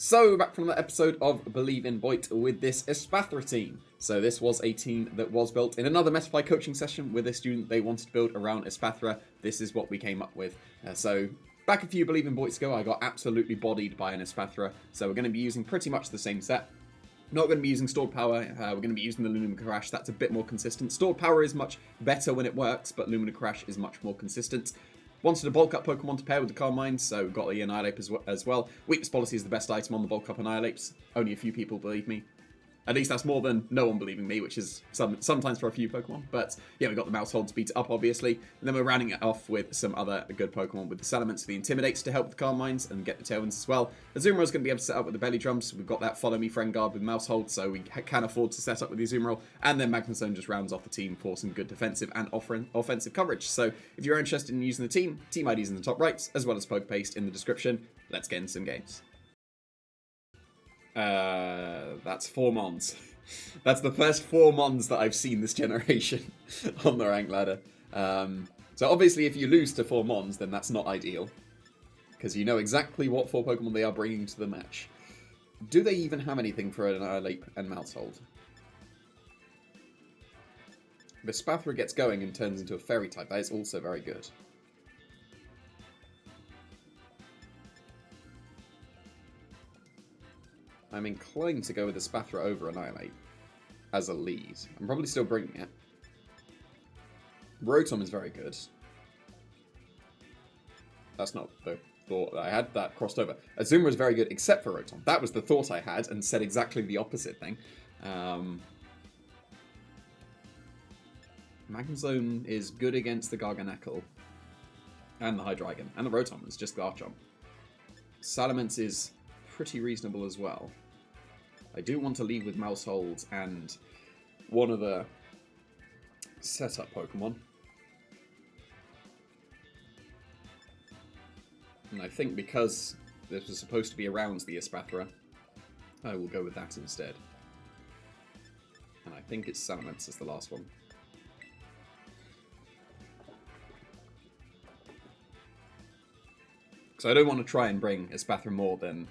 So, back from another episode of Believe in Boyt with this ESPATHRA team. So this was a team that was built in another Metafly coaching session with a student they wanted to build around ESPATHRA. This is what we came up with. So, back a few Believe in Boyts ago, I got absolutely bodied by an ESPATHRA. So we're going to be using pretty much the same set. Not going to be using stored power, we're going to be using the Lumina Crash. That's a bit more consistent. Stored power is much better when it works, but Lumina Crash is much more consistent. Wanted a bulk up Pokemon to pair with the Calm Mind, so got the Annihilate as well. Weakness Policy is the best item on the bulk up Annihilates. Only a few people believe me. At least that's more than no one believing me, which is sometimes for a few Pokemon. But yeah, we got the Mouse Hold to beat it up, obviously. And then we're rounding it off with some other good Pokemon with the Salamence, the Intimidates to help with the Calm Minds and get the Tailwinds as well. Azumarill going to be able to set up with the Belly Drums. We've got that Follow Me Friend Guard with Mouse Hold, so we can afford to set up with the Azumarill. And then Magnezone just rounds off the team for some good defensive and offensive coverage. So if you're interested in using the team IDs in the top right, as well as Pokepaste in the description. Let's get into some games. That's 4 Mons. That's the first 4 Mons that I've seen this generation on the rank ladder. So obviously if you lose to 4 Mons, then that's not ideal. Because you know exactly what 4 Pokemon they are bringing to the match. Do they even have anything for an Annihilate and Mouse Hold? If ESPATHRA gets going and turns into a Fairy type, that is also very good. I'm inclined to go with ESPATHRA over Annihilate as a lead. I'm probably still bringing it. Rotom is very good. That's not the thought that I had. That crossed over. Azumarill is very good except for Rotom. That was the thought I had and said exactly the opposite thing. Magnezone is good against the Garganacl and the Hydreigon. And the Rotom is just Garchomp. Salamence is pretty reasonable as well. I do want to leave with Mouse Hold and one of the setup Pokemon. And I think because this was supposed to be around the ESPATHRA, I will go with that instead. And I think it's Salamence as the last one. So I don't want to try and bring ESPATHRA more than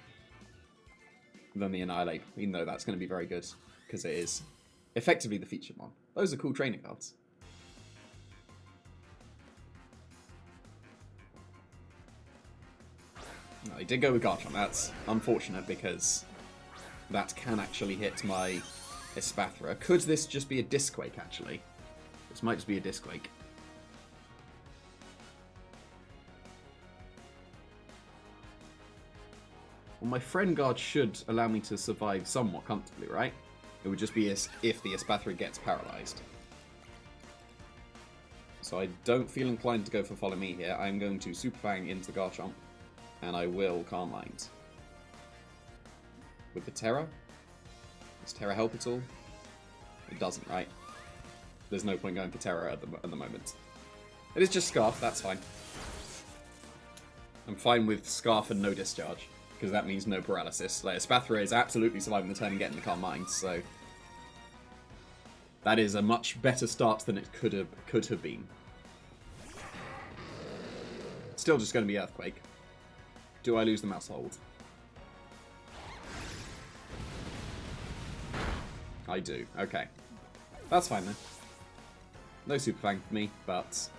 the Annihilate, even though that's going to be very good, because it is effectively the featured one. Those are cool training cards. No, I did go with Garchomp. That's unfortunate, because that can actually hit my ESPATHRA. Could this just be a Discquake, actually? This might just be a Discquake. Well, my Friend Guard should allow me to survive somewhat comfortably, right? It would just be as if the ESPATHRA gets paralyzed. So I don't feel inclined to go for Follow Me here. I'm going to Super Fang into the Garchomp, and I will Calm Mind. With the Terra? Does Terra help at all? It doesn't, right? There's no point going for Terra at the moment. It is just Scarf, that's fine. I'm fine with Scarf and no Discharge, because that means no paralysis. Like, ESPATHRA is absolutely surviving the turn and getting the Calm Mind, so that is a much better start than it could have been. Still just going to be Earthquake. Do I lose the Mouse Hold? I do. Okay. That's fine then. No Super Fang for me, but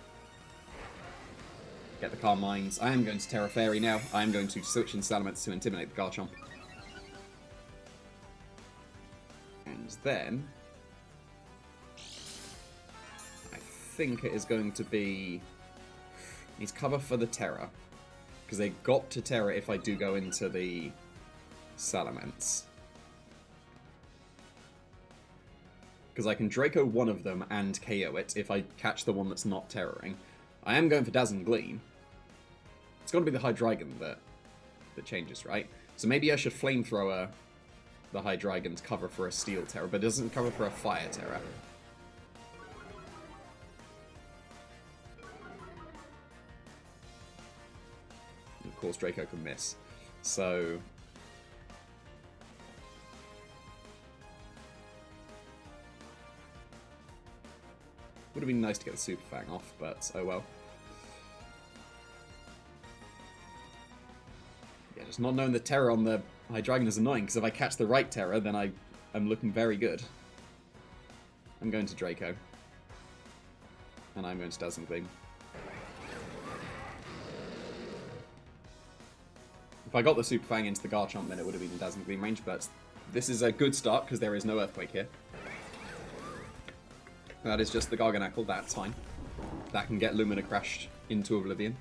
get the Calm Minds. I am going to Terra Fairy now. I am going to switch in Salamence to intimidate the Garchomp. And then I think it is going to be needs cover for the Terra, because they got to Terra if I do go into the Salamence. Because I can Draco one of them and KO it if I catch the one that's not Terroring. I am going for Dazzling Gleam. It's got to be the Hydreigon that changes, right? So maybe I should Flamethrower the Hydreigon to cover for a Steel Terror, but it doesn't cover for a Fire Terror. Of course, Draco can miss. So would have been nice to get the Super Fang off, but oh well. Yeah, just not knowing the Terror on the Hydreigon is annoying, because if I catch the right Terror, then I'm looking very good. I'm going to Draco. And I'm going to Dazzling Gleam. If I got the Super Fang into the Garchomp, then it would have been in Dazzling Gleam range, but this is a good start, because there is no Earthquake here. That is just the Garganacl, that's fine. That can get Lumina crashed into Oblivion.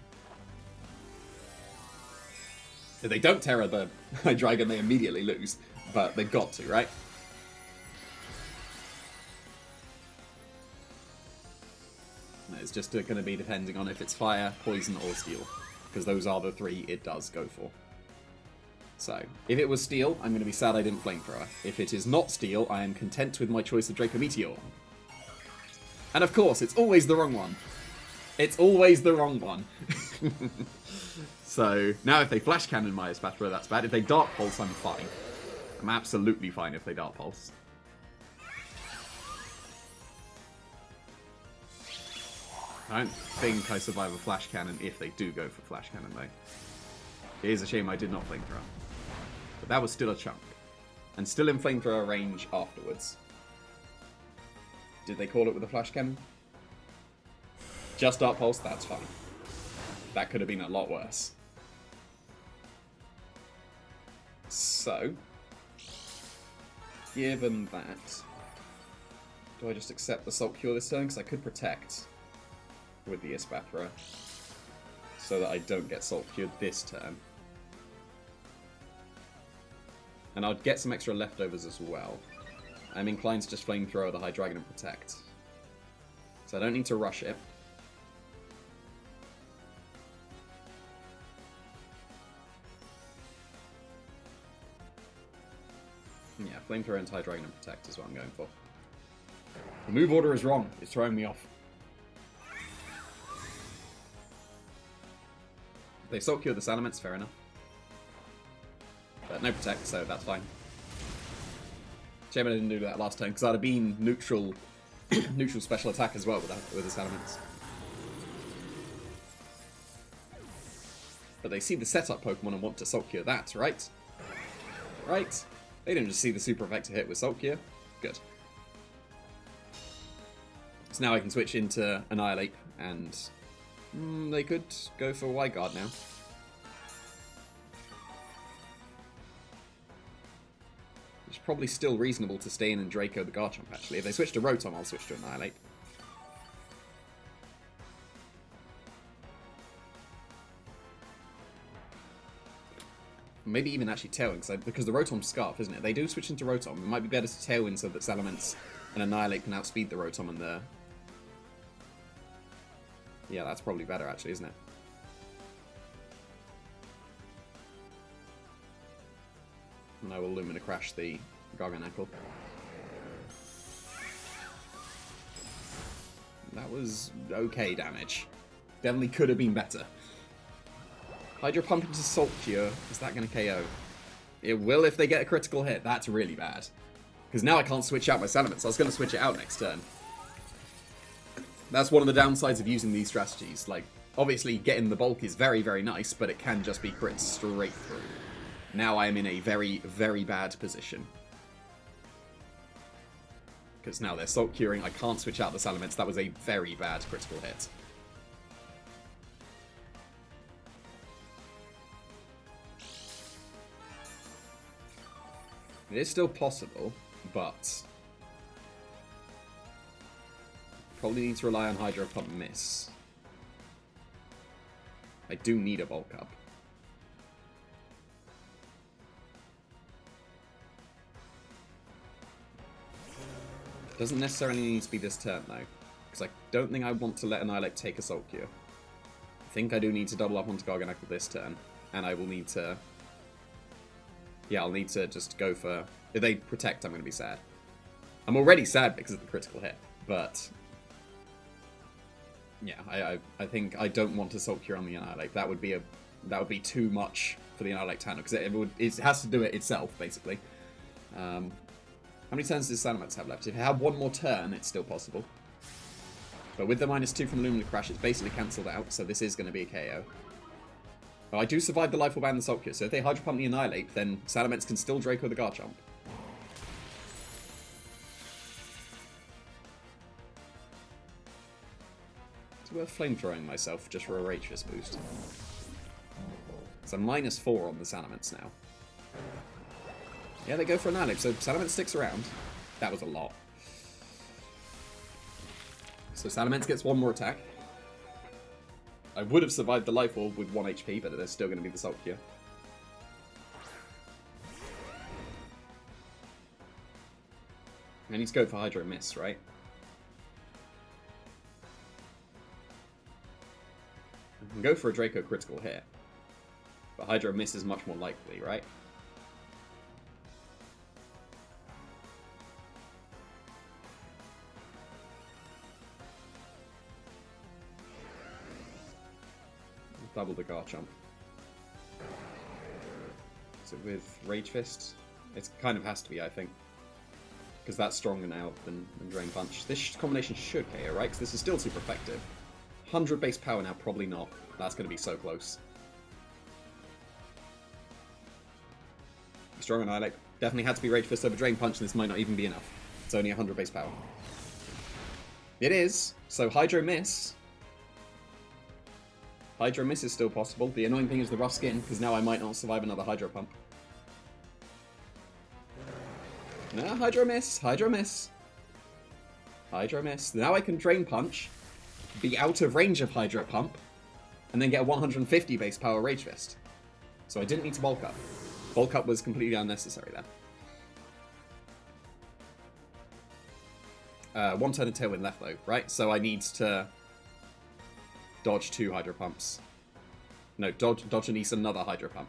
If they don't Terra the Hydreigon, they immediately lose. But they've got to, right? It's just going to be depending on if it's Fire, Poison, or Steel. Because those are the three it does go for. So, if it was Steel, I'm going to be sad I didn't Flamethrower. If it is not Steel, I am content with my choice of Draco Meteor. And of course, it's always the wrong one. It's always the wrong one. So, now if they Flash Cannon my ESPATHRA, that's bad. If they Dark Pulse, I'm fine. I'm absolutely fine if they Dark Pulse. I don't think I survive a Flash Cannon if they do go for Flash Cannon, though. It is a shame I did not Flamethrower. But that was still a chunk. And still in Flamethrower range afterwards. Did they call it with a Flash Cannon? Just Dark Pulse, that's fine. That could have been a lot worse. So, given that, do I just accept the Salt Cure this turn? Because I could Protect with the ESPATHRA so that I don't get Salt Cured this turn. And I'd get some extra leftovers as well. I'm inclined to just Flamethrower the Hydreigon and Protect. So I don't need to rush it. Yeah, Flamethrower and Hydreigon and Protect is what I'm going for. The move order is wrong. It's throwing me off. They Salt Cure the Salamence, fair enough. But no Protect, so that's fine. Shame I didn't do that last turn, because I'd have been neutral neutral special attack as well with the Salamence. But they see the setup Pokemon and want to Salt Cure that, right? Right? They didn't just see the super effective hit with Salt Cure. Good. So now I can switch into Annihilate, and they could go for Wide Guard now. It's probably still reasonable to stay in and Draco the Garchomp, actually. If they switch to Rotom, I'll switch to Annihilate. Maybe even actually Tailwind, because the Rotom's Scarf, isn't it? They do switch into Rotom. It might be better to Tailwind so that Salamence and Annihilate can outspeed the Rotom and the... Yeah, that's probably better, actually, isn't it? And I will Lumina Crash the Garganacl. That was okay damage. Definitely could have been better. Hydro Pump into Salt Cure. Is that going to KO? It will if they get a critical hit. That's really bad. Because now I can't switch out my Salamence. I was going to switch it out next turn. That's one of the downsides of using these strategies. Like, obviously getting the bulk is very, very nice, but it can just be crits straight through. Now I am in a very, very bad position. Because now they're Salt Curing. I can't switch out the Salamence. That was a very bad critical hit. It is still possible, but probably need to rely on Hydro Pump Miss. I do need a Bulk Up. Doesn't necessarily need to be this turn though, because I don't think I want to let Annihilate take a Salt Cure. I think I do need to double up onto Garganacl this turn, and I will need to... Yeah, I'll need to just go for... If they Protect, I'm going to be sad. I'm already sad because of the critical hit, but... Yeah, I think I don't want to Salt Cure on the Annihilate. That would be too much for the Annihilate Tano, because it has to do it itself, basically. How many turns does Salamence have left? If it had one more turn, it's still possible. But with the -2 from the Lumina Crash, it's basically cancelled out, so this is going to be a KO. Oh, I do survive the Life Orb and the Salt Cure, so if they Hydro Pump the Annihilate, then Salamence can still Draco the Garchomp. It's worth flamethrowing myself just for a Rage Fist boost. So -4 on the Salamence now. Yeah, they go for Annihilate, so Salamence sticks around. That was a lot. So Salamence gets one more attack. I would have survived the Life Orb with 1 HP, but there's still going to be the Salt Cure. I need to go for Hydro Miss, right? I can go for a Draco Critical here. But Hydro Miss is much more likely, right? Double the Garchomp. So with Rage Fist, it kind of has to be, I think. Because that's stronger now than Drain Punch. This combination should KO, right? Because this is still super effective. 100 base power now, probably not. That's going to be so close. Strong Annihilate. Definitely had to be Rage Fist over Drain Punch, and this might not even be enough. It's only 100 base power. It is. So Hydro Miss. Hydro Miss is still possible. The annoying thing is the rough skin, because now I might not survive another Hydro Pump. No, Hydro Miss. Hydro Miss. Hydro Miss. Now I can Drain Punch, be out of range of Hydro Pump, and then get a 150 base power Rage Fist. So I didn't need to bulk up. Bulk up was completely unnecessary there. One turn of Tailwind left though, right? So I need to dodge 2 Hydro Pumps. No, dodge at least another Hydro Pump.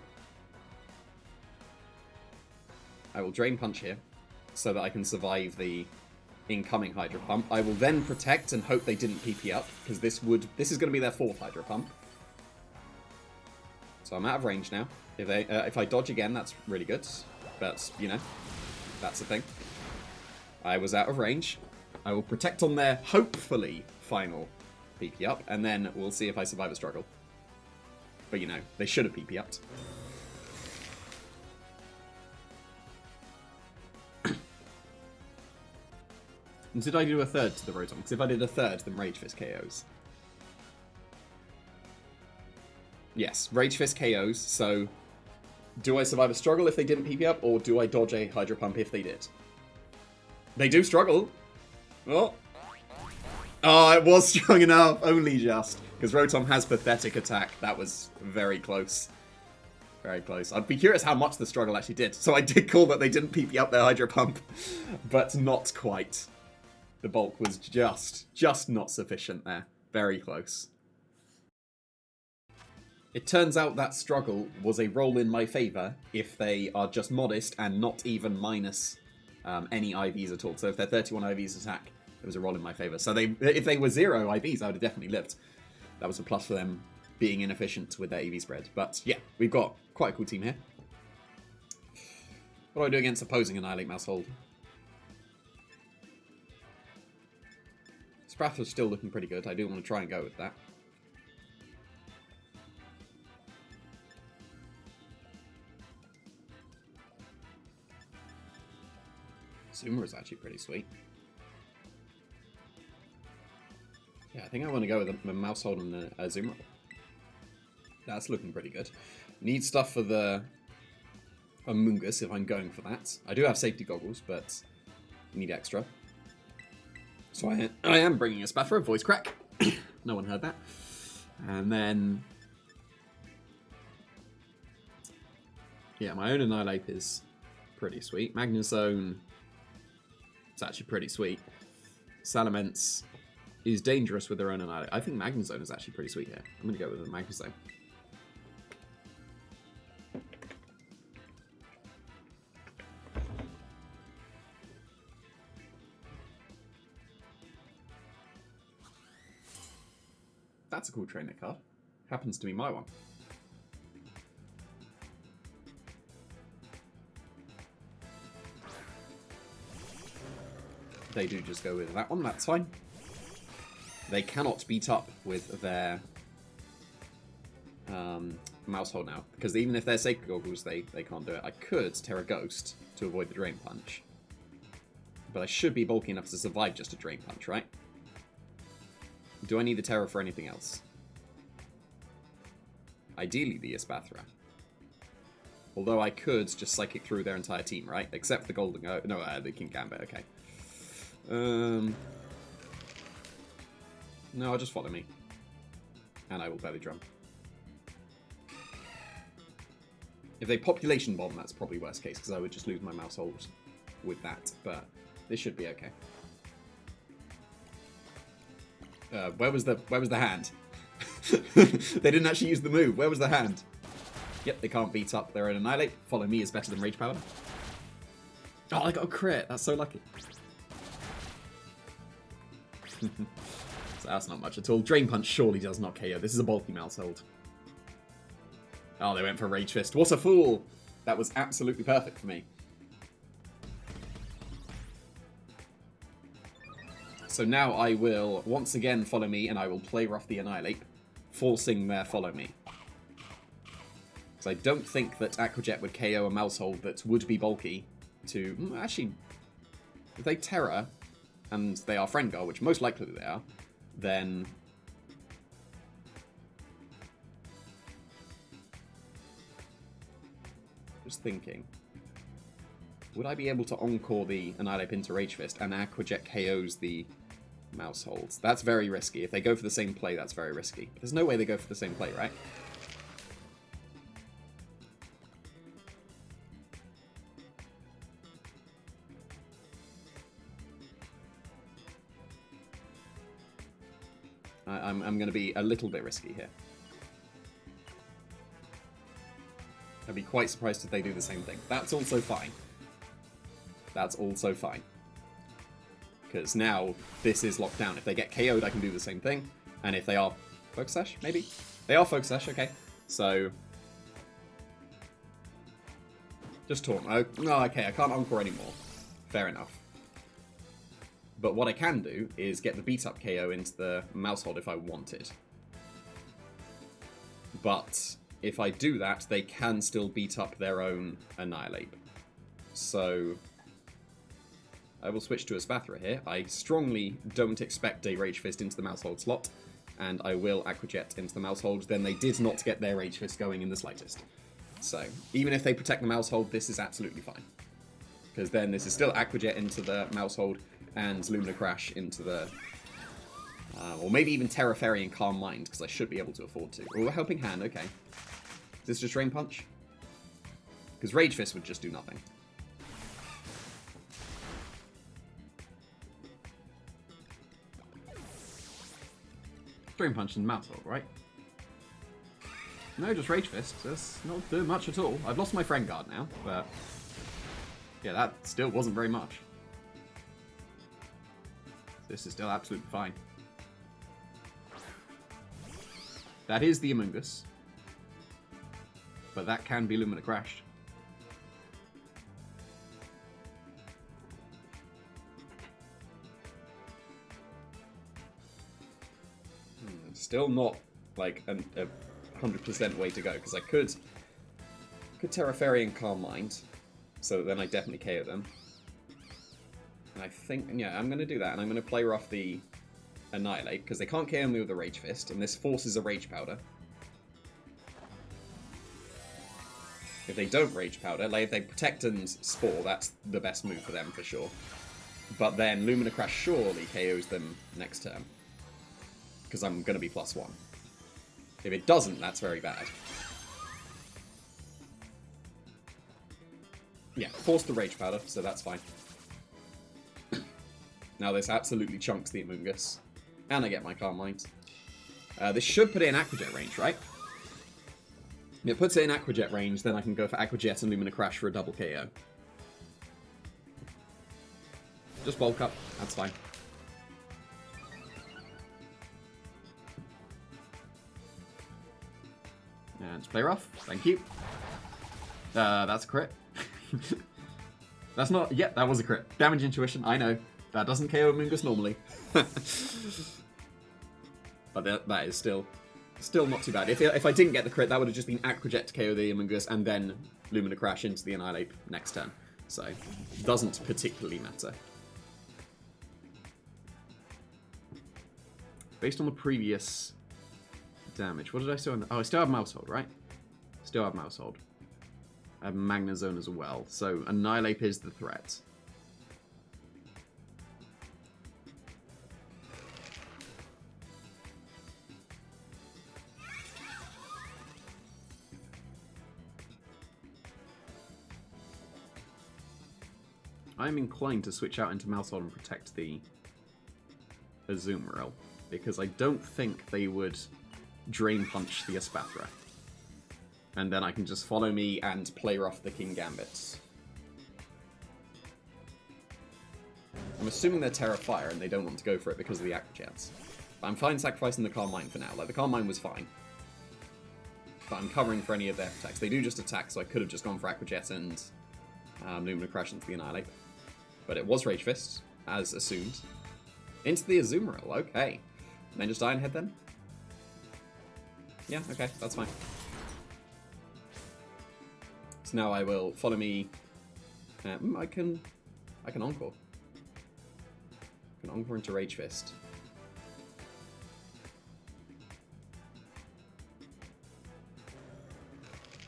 I will Drain Punch here, so that I can survive the incoming Hydro Pump. I will then Protect and hope they didn't PP up, because this is going to be their 4th Hydro Pump. So I'm out of range now. If I dodge again, that's really good. But, you know, that's the thing. I was out of range. I will Protect on their, hopefully, final PP up, and then we'll see if I survive a struggle. But, you know, they should have PP upped. And did I do a third to the Rotom? Because if I did a third, then Rage Fist KOs. Yes, Rage Fist KOs, so do I survive a struggle if they didn't PP up, or do I dodge a Hydro Pump if they did? They do struggle. Oh. Oh, it was strong enough, only just. Because Rotom has pathetic attack. That was very close. Very close. I'd be curious how much the struggle actually did. So I did call that they didn't PP up their Hydro Pump, but not quite. The bulk was just not sufficient there. Very close. It turns out that struggle was a roll in my favour if they are just modest and not even minus any IVs at all. So if they're 31 IVs attack, it was a roll in my favour. So if they were 0 IVs, I would have definitely lived. That was a plus for them being inefficient with their EV spread. But yeah, we've got quite a cool team here. What do I do against opposing Annihilate Mouse Hold? ESPATHRA's still looking pretty good. I do want to try and go with that. Zoomer is actually pretty sweet. Yeah, I think I want to go with a Mouse Hold and a Zoomer. That's looking pretty good. Need stuff for the Amoonguss if I'm going for that. I do have safety goggles, but need extra. So I am bringing ESPATHRA, voice crack. No one heard that. And then... yeah, my own Annihilate is pretty sweet. Magnezone... it's actually pretty sweet. Salamence is dangerous with their own Annihilate. I think Magnezone is actually pretty sweet here. I'm going to go with a Magnezone. That's a cool trainer card. Happens to be my one. They do just go with that one, that's fine. They cannot beat up with their Mousehold now. Because even if they're Sacred Goggles, they can't do it. I could Terra Ghost to avoid the Drain Punch. But I should be bulky enough to survive just a Drain Punch, right? Do I need the Terra for anything else? Ideally the ESPATHRA. Although I could just Psychic through their entire team, right? Except the Golden... no, the King Gambit, okay. No, I'll just follow me. And I will Belly Drum. If they Population Bomb, that's probably worst case, because I would just lose my Mousehold with that. But this should be okay. Where was the hand? They didn't actually use the move. Where was the hand? Yep, they can't beat up their own Annihilate. Follow me is better than Rage Powder. Oh, I got a crit. That's so lucky. So that's not much at all. Drain Punch surely does not KO. This is a bulky Mousehold. Oh, they went for Rage Fist. What a fool! That was absolutely perfect for me. So now I will once again follow me, and I will play rough the Annihilate, forcing their follow me. Because I don't think that Aqua Jet would KO a Mousehold that would be bulky to... Actually, if they Terra, and they are Frengar, which most likely they are, then... Just thinking. Would I be able to Encore the Annihilate into Rage Fist, and Aqua Jet KOs the Mouseholds? That's very risky. If they go for the same play, that's very risky. But there's no way they go for the same play, right? I'm going to be a little bit risky here. I'd be quite surprised if they do the same thing. That's also fine. That's also fine. Because now this is locked down. If they get KO'd, I can do the same thing. And if they are Focus Sash, maybe? They are Focus Sash, okay. So... Just Taunt. Oh, no, okay, I can't Encore anymore. Fair enough. But what I can do is get the beat-up KO into the Mousehold if I wanted. But if I do that, they can still beat up their own Annihilate. So I will switch to ESPATHRA here. I strongly don't expect a Rage Fist into the Mousehold slot, and I will Aqua Jet into the Mousehold. Then they did not get their Rage Fist going in the slightest. So even if they protect the Mousehold, this is absolutely fine. Because then this is still Aqua Jet into the Mousehold, and Lumina Crash into the... or maybe even Terra Fairy and Calm Mind, because I should be able to afford to. Oh, a Helping Hand, okay. Is this just Drain Punch? Because Rage Fist would just do nothing. Drain Punch and Mousehold, right? No, just Rage Fist. That's not doing much at all. I've lost my Friend Guard now, but... yeah, that still wasn't very much. This is still absolutely fine. That is the Among Us. But that can be Lumina Crashed. Still not like a 100% way to go, because I could Terra Fairy and Calm Mind, so that then I definitely KO them. And I think, yeah, I'm going to do that, and I'm going to play rough the Annihilate, because they can't KO me with a Rage Fist, and this forces a Rage Powder. If they don't Rage Powder, like if they Protect and Spore, that's the best move for them for sure. But then Lumina Crash surely KOs them next turn, because I'm going to be +1. If it doesn't, that's very bad. Yeah, force the Rage Powder, so that's fine. Now this absolutely chunks the Among Us. And I get my Calm Mind. This should put it in Aqua Jet range, right? If it puts it in Aqua Jet range, then I can go for Aqua Jet and Lumina Crash for a double KO. Just bulk up, that's fine. And just play rough, thank you. That's a crit. That's not... yeah, that was a crit. Damage Intuition, I know. That doesn't KO Among Us normally. But that is still Still not too bad. If I didn't get the crit, that would have just been Aqua Jet to KO the Amogus and then Lumina Crash into the Annihilate next turn. So, doesn't particularly matter. Based on the previous damage, what did I still have? Oh, I still have Mouse Hold, right? Still have Mouse Hold. I have Magna Zone as well. So, Annihilate is the threat. I'm inclined to switch out into Mouse Hold and protect the Azumarill, because I don't think they would Drain Punch the ESPATHRA. And then I can just follow me and play rough the King Gambits. I'm assuming they're Terra Fire and they don't want to go for it because of the Aqua Jets. But I'm fine sacrificing the Calm Mind for now. Like, the Calm Mind was fine. But I'm covering for any of their attacks. They do just attack, so I could have just gone for Aqua Jet and Lumina Crash into the Annihilate. But it was Rage Fist, as assumed. Into the Azumarill, okay. And then just Iron Head then? Yeah, okay, that's fine. So now I will follow me. I can Encore. I can Encore into Rage Fist.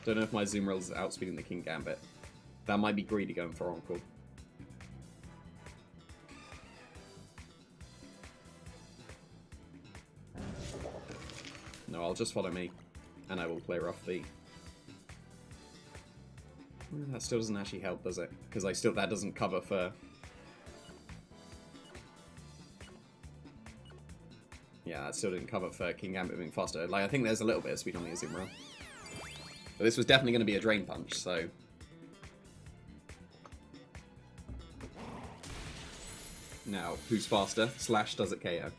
Don't know if my Azumarill is outspeeding the King Gambit. That might be greedy going for Encore. No, I'll just follow me, and I will play rough the... That still doesn't actually help, does it? Because that doesn't cover for... Yeah, that still didn't cover for King Gambit moving faster. Like, I think there's a little bit of speed on the Azumarill. But this was definitely going to be a Drain Punch, so... Now, who's faster? Slash does it KO?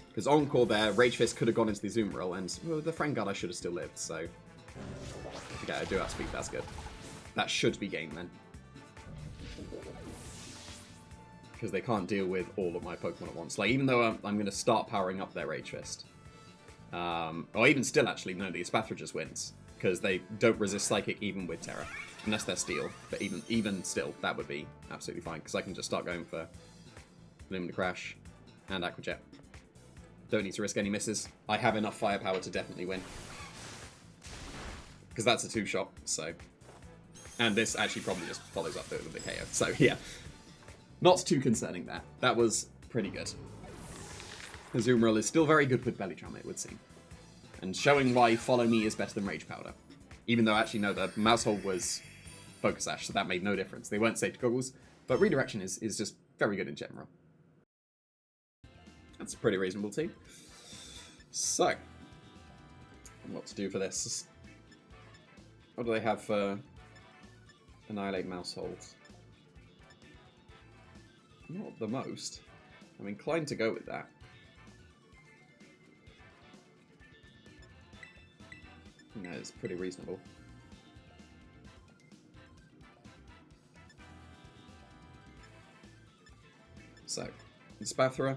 Because Encore there, Rage Fist could have gone into the Azumarill, and well, the Frangard should have still lived, so... Okay, I do have speed, that's good. That should be game then. Because they can't deal with all of my Pokemon at once. Like, even though I'm going to start powering up their Rage Fist. Or even still, actually, no, the ESPATHRA just wins. Because they don't resist Psychic even with Terra. Unless they're Steel. But even still, that would be absolutely fine. Because I can just start going for Lumina Crash and Aqua Jet. Don't need to risk any misses. I have enough firepower to definitely win. Because that's a two-shot, so... And this actually probably just follows up with the KO. So, yeah. Not too concerning there. That was pretty good. Azumarill is still very good with Belly Drum, it would seem. And showing why Follow Me is better than Rage Powder. Even though, actually, no, the Mouse Hold was Focus Sash, so that made no difference. They weren't Safety Goggles, but Redirection is just very good in general. That's a pretty reasonable team. So, what to do for this? What do they have for Annihilate Mouse Holds? Not the most. I'm inclined to go with that. No, it's pretty reasonable. So, ESPATHRA,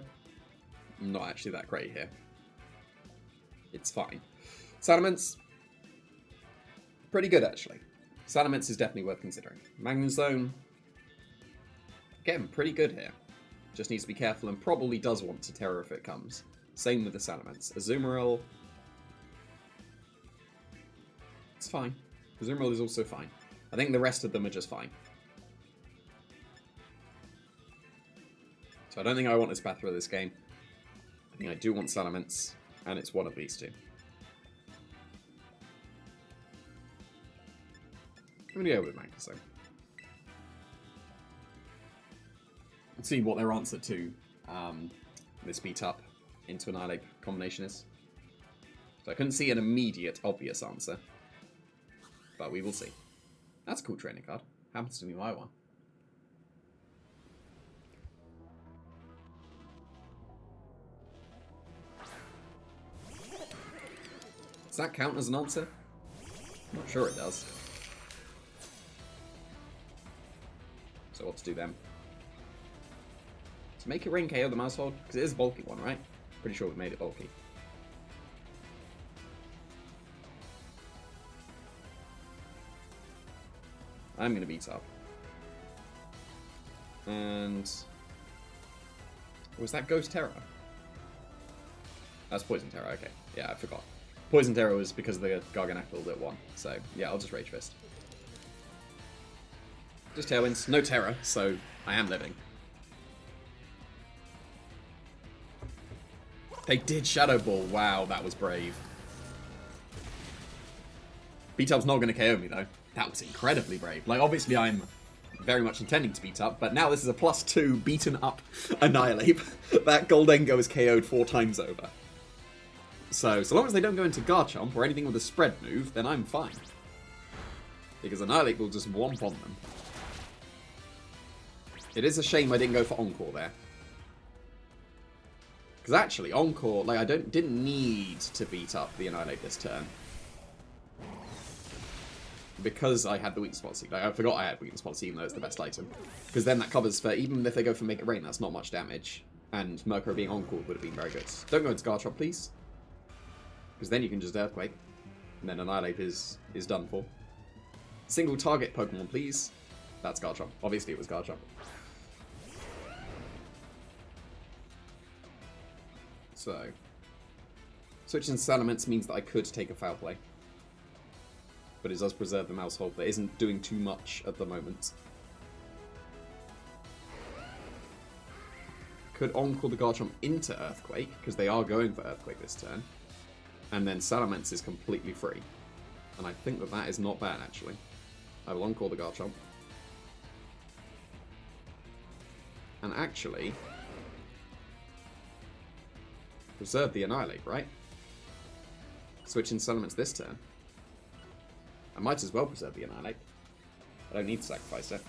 not actually that great here. It's fine. Salamence, pretty good actually. Salamence is definitely worth considering. Magna Zone, again, pretty good here. Just needs to be careful and probably does want to Terror if it comes. Same with the Salamence. Azumarill, it's fine. Azumarill is also fine. I think the rest of them are just fine. So I don't think I want ESPATHRA this game. I think I do want Salamence, and it's one of these two. I'm going to go with Magna Zone. Let's see what their answer to this beat up into Annihilate combination is. So I couldn't see an immediate obvious answer. But we will see. That's a cool training card. Happens to be my one. Does that count as an answer? I'm not sure it does. So what to do then? To make it rain KO the Mouse Hold? Because it is a bulky one, right? Pretty sure we made it bulky. I'm going to beat up. And... was that Ghost Terror? That's Poison Terror, okay. Yeah, I forgot. Poison Terror was because of the Garganacl that won. So, yeah, I'll just Rage Fist. Just Tailwinds. No Terror, so I am living. They did Shadow Ball. Wow, that was brave. Beat Up's not going to KO me, though. That was incredibly brave. Like, obviously I'm very much intending to beat up, but now this is a +2 beaten up Annihilate. That Goldengo is KO'd 4 times over. So long as they don't go into Garchomp or anything with a spread move, then I'm fine. Because Annihilate will just womp on them. It is a shame I didn't go for Encore there. Because actually, Encore, like, I didn't need to beat up the Annihilate this turn. Because I had the Weakness Policy. Like, I forgot I had Weakness Policy, even though it's the best item. Because then that covers for, even if they go for Make It Rain, that's not much damage. And Murkrow being Encore would have been very good. Don't go into Garchomp, please. Because then you can just Earthquake. And then Annihilate is done for. Single target Pokemon, please. That's Garchomp. Obviously it was Garchomp. So, switching to Salamence means that I could take a Foul Play. But it does preserve the Mouse Hold that isn't doing too much at the moment. Could Encore the Garchomp into Earthquake, because they are going for Earthquake this turn. And then Salamence is completely free. And I think that that is not bad, actually. I will Encore the Garchomp. And actually... preserve the Annihilate, right? Switch in Salamence this turn. I might as well preserve the Annihilate. I don't need to sacrifice it.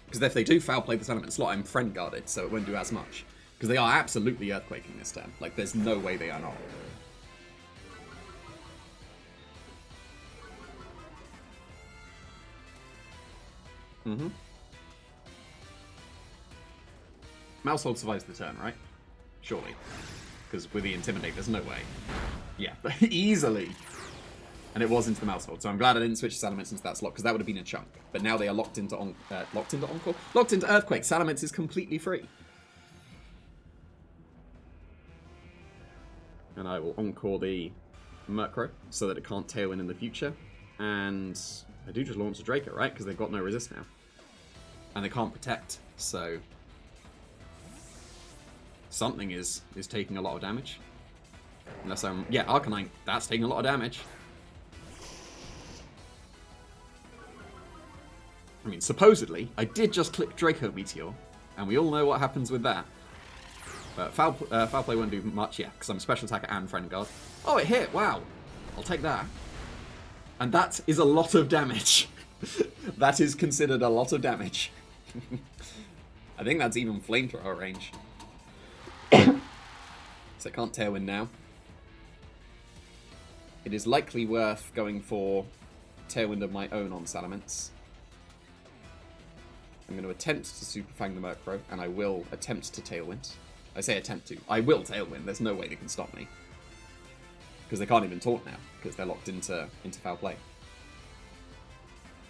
Because if they do Foul Play the Salamence slot, I'm Friend Guarded, so it won't do as much. Because they are absolutely Earthquaking this turn. Like, there's no way they are not. Mousehold survives the turn, right? Surely. Because with the Intimidate, there's no way. Yeah, easily. And it was into the Mousehold, so I'm glad I didn't switch Salamence into that slot, because that would have been a chunk. But now they are locked into Encore? Locked into Earthquake. Salamence is completely free. And I will Encore the Murkrow, so that it can't Tailwind in the future. And I do just launch a Draco, right? Because they've got no resist now. And they can't protect, so... something is taking a lot of damage. Unless I'm... yeah, Arcanine, that's taking a lot of damage. I mean, supposedly, I did just click Draco Meteor, and we all know what happens with that. But Foul Play won't do much, yeah, because I'm a Special Attacker and Friend Guard. Oh, it hit! Wow! I'll take that. And that is a lot of damage. That is considered a lot of damage. I think that's even Flamethrower range. So I can't Tailwind now. It is likely worth going for Tailwind of my own on Salamence. I'm going to attempt to Super Fang the Murkrow, and I will attempt to Tailwind. I say attempt to. I will Tailwind. There's no way they can stop me. Because they can't even taunt now, because they're locked into Foul Play.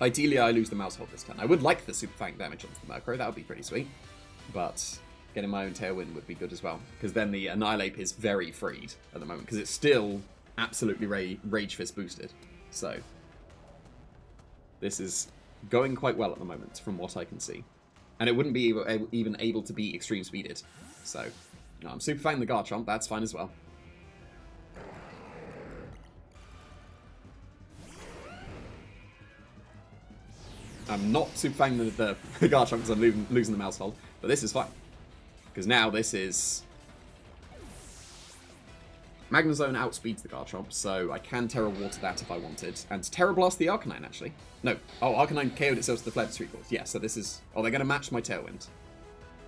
Ideally, I lose the Mousehold this turn. I would like the Super Fang damage onto the Murkrow. That would be pretty sweet. But getting my own Tailwind would be good as well. Because then the Annihilate is very freed at the moment. Because it's still absolutely Rage Fist boosted. So, this is going quite well at the moment, from what I can see. And it wouldn't be even able to be Extreme Speeded. So, no, I'm Super Fang the Garchomp. That's fine as well. I'm not Super Fang the Garchomp because I'm losing the Mousehold. But this is fine. Because now this is... Magnezone outspeeds the Garchomp, so I can Terra Water that if I wanted. And Terra Blast the Arcanine, actually. No. Oh, Arcanine KO'd itself to the Fled Street Force. Yeah, so this is... oh, they're going to match my Tailwind.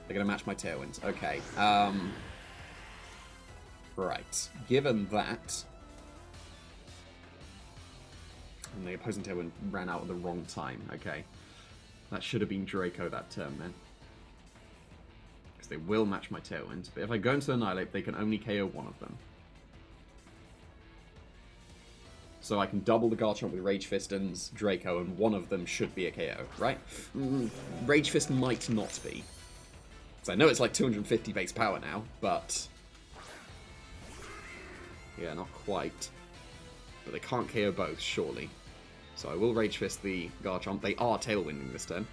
They're going to match my Tailwind. Okay. Right. Given that... and the opposing Tailwind ran out at the wrong time. Okay. That should have been Draco that turn, then. Because they will match my Tailwind. But if I go into Annihilate, they can only KO one of them. So I can double the Garchomp with Rage Fist and Draco, and one of them should be a KO, right? Rage Fist might not be. So I know it's like 250 base power now, but... yeah, not quite. But they can't KO both, surely. So I will Rage Fist the Garchomp. They are Tailwinding this turn.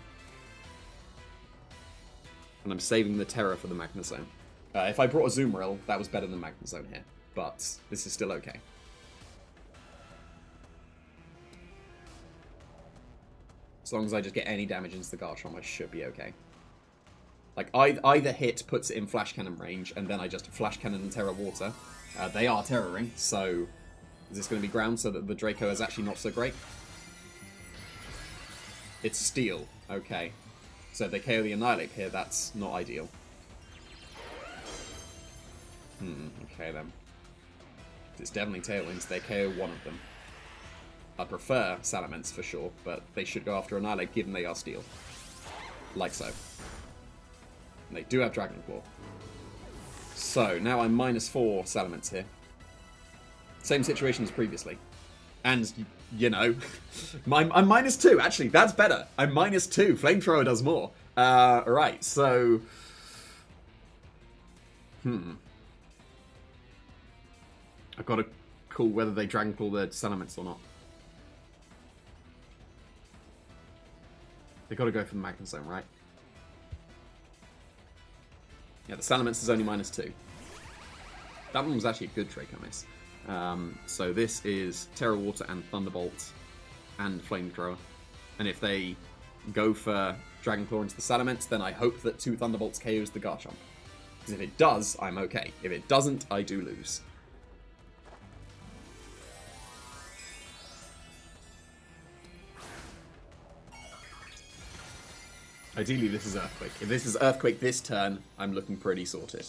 And I'm saving the Terror for the Magnezone. If I brought a Azumarill, that was better than Magnezone here. But this is still okay. As long as I just get any damage into the Garchomp, I should be okay. Like, either hit puts it in Flash Cannon range, and then I just Flash Cannon and Terra Water. They are Terra Ring, so is this going to be ground so that the Draco is actually not so great? It's Steel. Okay. So if they KO the Annihilate here, that's not ideal. Okay then. It's definitely Tailwinds. They KO one of them. I prefer Salamence for sure, but they should go after Annihilate given they are Steel. Like so. And they do have Dragon Claw. So, now I'm -4 Salamence here. Same situation as previously. And, you know, I'm -2. Actually, that's better. I'm -2. Flamethrower does more. Right, so... I've got to call whether they Dragon Claw their Salamence or not. They've got to go for the Magnezone, right? Yeah, the Salamence is only -2. That one was actually a good Draco miss. So this is Terra Water and Thunderbolt and Flamethrower. And if they go for Dragon Claw into the Salamence, then I hope that 2 Thunderbolts KOs the Garchomp. Because if it does, I'm okay. If it doesn't, I do lose. Ideally, this is Earthquake. If this is Earthquake this turn, I'm looking pretty sorted.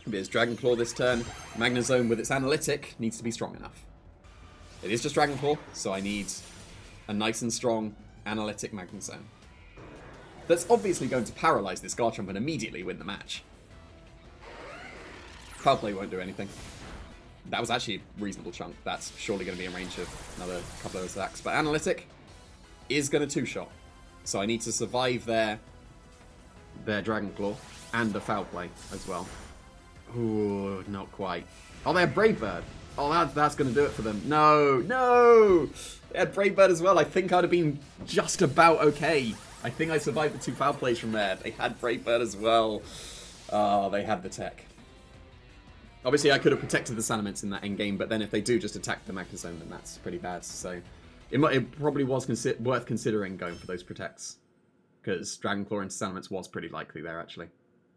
If it's Dragon Claw this turn, Magnezone with its Analytic needs to be strong enough. It is just Dragon Claw, so I need a nice and strong Analytic Magnezone. That's obviously going to paralyze this Garchomp and immediately win the match. Foul Play won't do anything. That was actually a reasonable chunk. That's surely going to be in range of another couple of attacks. But Analytic is going to 2-shot. So I need to survive their Dragon Claw and the Foul Play as well. Ooh, not quite. Oh, they have Brave Bird. Oh, that's going to do it for them. No, no! They had Brave Bird as well. I think I'd have been just about okay. I think I survived the 2 Foul Plays from there. They had Brave Bird as well. Oh, they had the tech. Obviously, I could have protected the Salamence in that endgame, but then if they do just attack the Magnezone, then that's pretty bad. So it probably was worth considering going for those protects. Because Dragon Claw into Salamence was pretty likely there, actually.